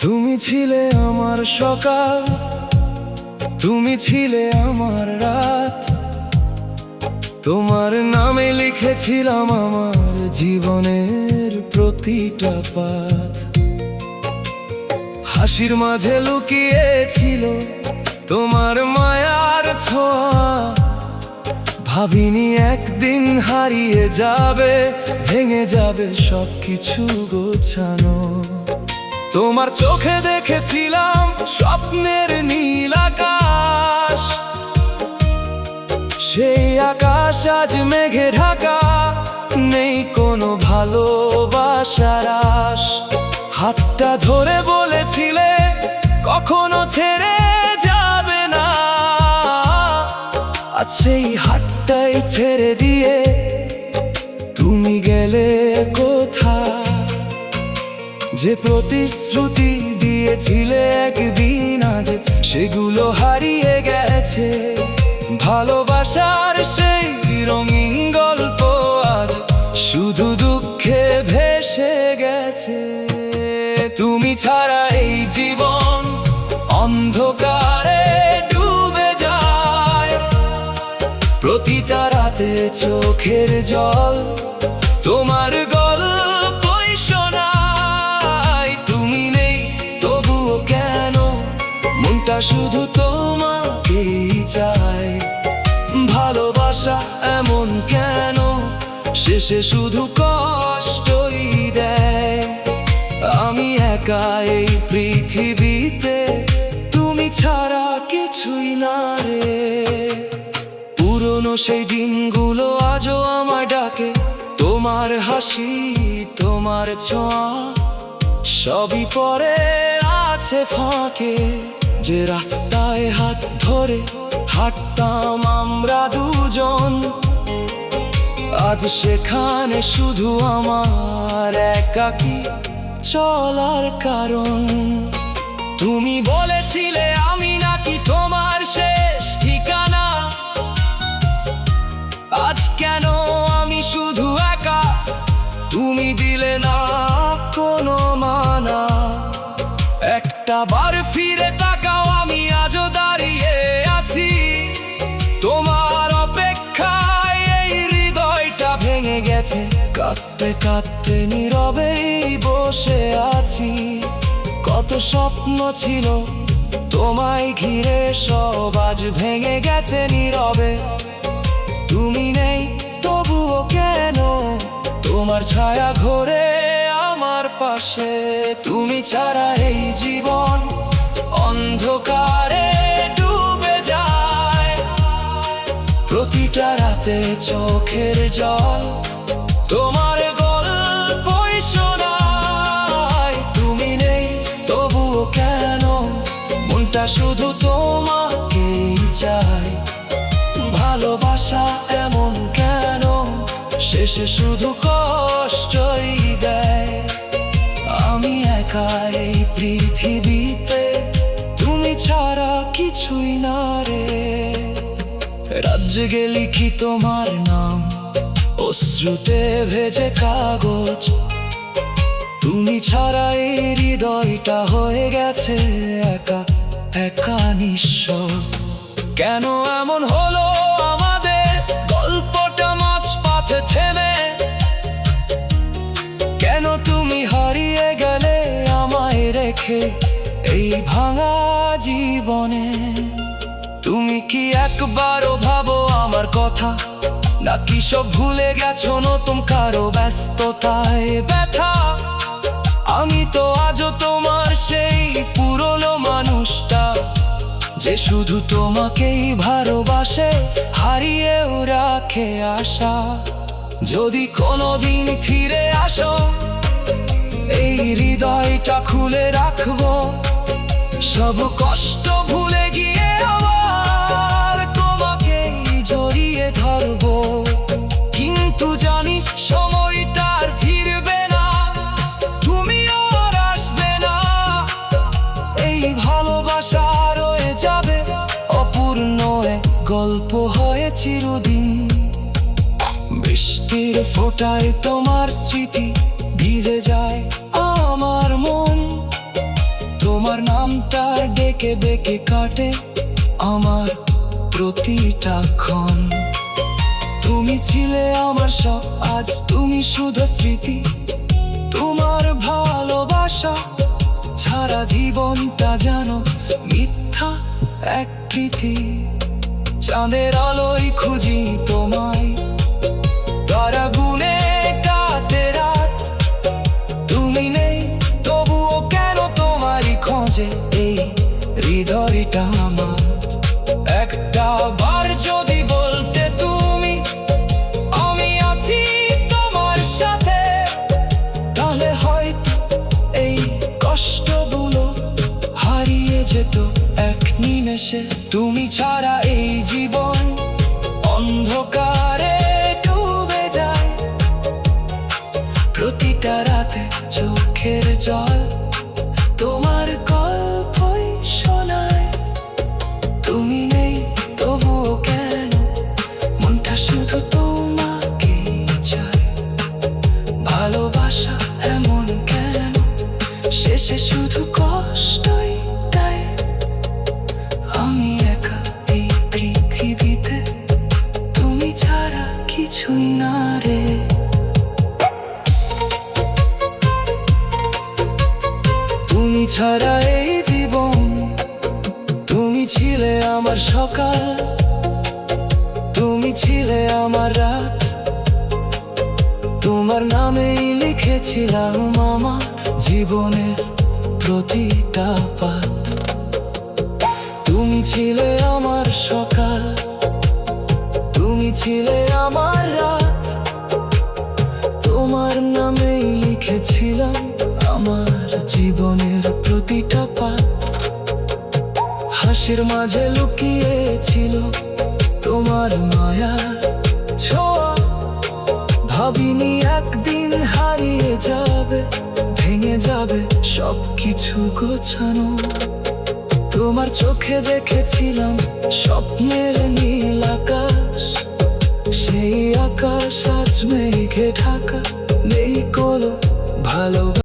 তুমি ছিলে আমার সকাল, তুমি ছিলে আমার রাত, তোমার নামে লিখেছিলাম আমার জীবনের প্রতিটা পাত। হাসির মাঝে লুকিয়ে ছিল তোমার মায়ার ছোঁয়া, ভাবিনি একদিন হারিয়ে যাবে, ভেঙে যাবে সবকিছু গোছানো। তোমার চোখে দেখেছিলাম স্বপ্নের নীল আকাশ, সেই আকাশ আজ মেঘে ঢাকা, নেই কোনো ভালোবাসার আশ। হাতটা ধরে বলেছিলে কখনো ছেড়ে যাবে না, আজ সেই হাতটাই ছেড়ে দিয়ে তুমি গেলে কোথায়। যে প্রতিশ্রুতি দিয়েছিলে একদিন, আজ সেগুলো হারিয়ে গেছে। ভালোবাসার সেই রঙিন গল্প আজ শুধু দুঃখে ভেসে গেছে। তুমি ছাড়া এই জীবন অন্ধকারে ডুবে যায়, প্রতিটা রাতে চোখের জল তোমার গল্পই শোনায়। তুমি নেই তবুও কেন মনটা শুধু তোমাকেই চায়। ভালোবাসা এমন কেন শেষে শুধু কষ্টই দেয়। আমি একা এই পৃথিবীতে, তুমি ছাড়া কিছুই না রে। পুরনো সেই দিনগুলো আজও আমায় ডাকে, তোমার হাসি তোমার ছোঁয়া সবই পরে আছে ফাঁকে। যে রাস্তায় হাত ধরে হাঁটতাম আমরা দুজন, আজ সেখানে শুধু আমার একাকী চলার কারণ। তুমি বলেছিলে আমি নাকি তোমার শেষ ঠিকানা, আজ কেন আমি শুধু একা, তুমি দিলে না কোনো মানা। একটা বার ফিরে তাকাও, আমি আজও দাঁড়িয়ে আছি তোমার অপেক্ষায়। এই হৃদয়টা ভেঙে গেছে, কাঁদতে কাঁদতে নীরবেই বসে আছি। কত স্বপ্ন ছিল তোমায় ঘিরে, সব আজ ভেঙে গেছে নীরবে। তুমি নেই তবুও কেন তোমার ছায়া ঘোরে আমার পাশে। তুমি ছাড়া এই জীবন অন্ধকারে ডুবে যায়, প্রতিটা রাতে চোখের জল তোমার গল্পই শোনায়। তুমি নেই তবুও কেন মনটা শুধু তোমাকেই চায়। ভালোবাসা এমন কেন শেষে শুধু কষ্টই দেয়। আমি একা এই পৃথিবীতে, তুমি ছাড়া কিছুই না রে। রাত জেগে লিখি তোমার নাম অশ্রুতে ভেজে কাগজ, তুমি ছাড়া এই হৃদয়টা হয়ে গেছে একা একা নিঃস্ব। কেন এমন হলো আমাদের গল্পটা মাঝপথে থেমে, কেন তুমি হারিয়ে গেলে আমায় রেখে এই ভাঙা জীবনে। তুমি কি একবারও ভাবো আমার কথা, নাকি সব ভুলে গেছো নতুন কারো ব্যস্ততায় ব্যথা। আমি তো আজও তোমার সেই পুরনো মানুষটা, যে শুধু তোমাকেই ভালোবাসে, হারিয়েও রাখে আশা। যদি কোনোদিন ফিরে আসো, এই হৃদয়টা খুলে রাখবো, সব কষ্ট ভুলে গিয়ে আবার তোমাকেই জড়িয়ে ধরবো। কিন্তু জানি সময়টা আর ফিরবে না, তুমিও আর আসবে না। এই ভালোবাসা রয়ে যাবে অপূর্ণ এক গল্প হয়ে চিরদিন। বৃষ্টির ফোঁটায় তোমার স্মৃতি ভিজে যায় আমার মন, বেঁকে কাটে আমার প্রতিটা ক্ষণ। তুমি ছিলে আমার সব, আজ তুমি শুধু স্মৃতি। তোমার ভালোবাসা ছাড়া জীবনটা জানো মিথ্যা এক প্রীতি। চাঁদের আলোয় খুঁজি তোমায়, তারা গুনে কাটে রাত। তুমি নেই তবুও কেন তোমারই খোঁজে এই হৃদয়টা আমার। একটা বার যদি বলতে তুমি আমি আছি তোমার সাথে, তাহলে হয়তো এই কষ্টগুলো হারিয়ে যেত এক নিমেষে। তুমি ছাড়া এই জীবন অন্ধকারে ডুবে যায়, প্রতিটা রাতে চোখের জল তোমার গল্পই শোনায়। তুমি নেই তবুও কেন মনটা শুধু তোমাকেই চায়। ভালোবাসা এমন কেন শেষে শুধু কষ্টই দেয়। আমি একা এই পৃথিবীতে, তুমি ছাড়া কিছুই না রে। তুমি ছাড়া এই জীবন, তুমি ছিলে আমার সকাল, তুমি ছিলে আমার রাত। তোমার নামেই লিখেছিলাম আমার জীবনের প্রতিটা পাত। তুমি ছিলে আমার সকাল, তুমি ছিলে আমার রাত। তোমার নামেই লিখেছিলাম আমার জীবনের প্রতিটা পাত। হাসির মাঝে লুকিয়ে ছিল তোমার মায়ার ছোঁয়া। ভাবিনি একদিন হারিয়ে যাবে, ভেঙে যাবে সবকিছু গোছানো। তোমার চোখে দেখেছিলাম স্বপ্নের নীল আকাশ, সেই আকাশ আজ মেঘে ঢাকা। নেই কোনো ভালো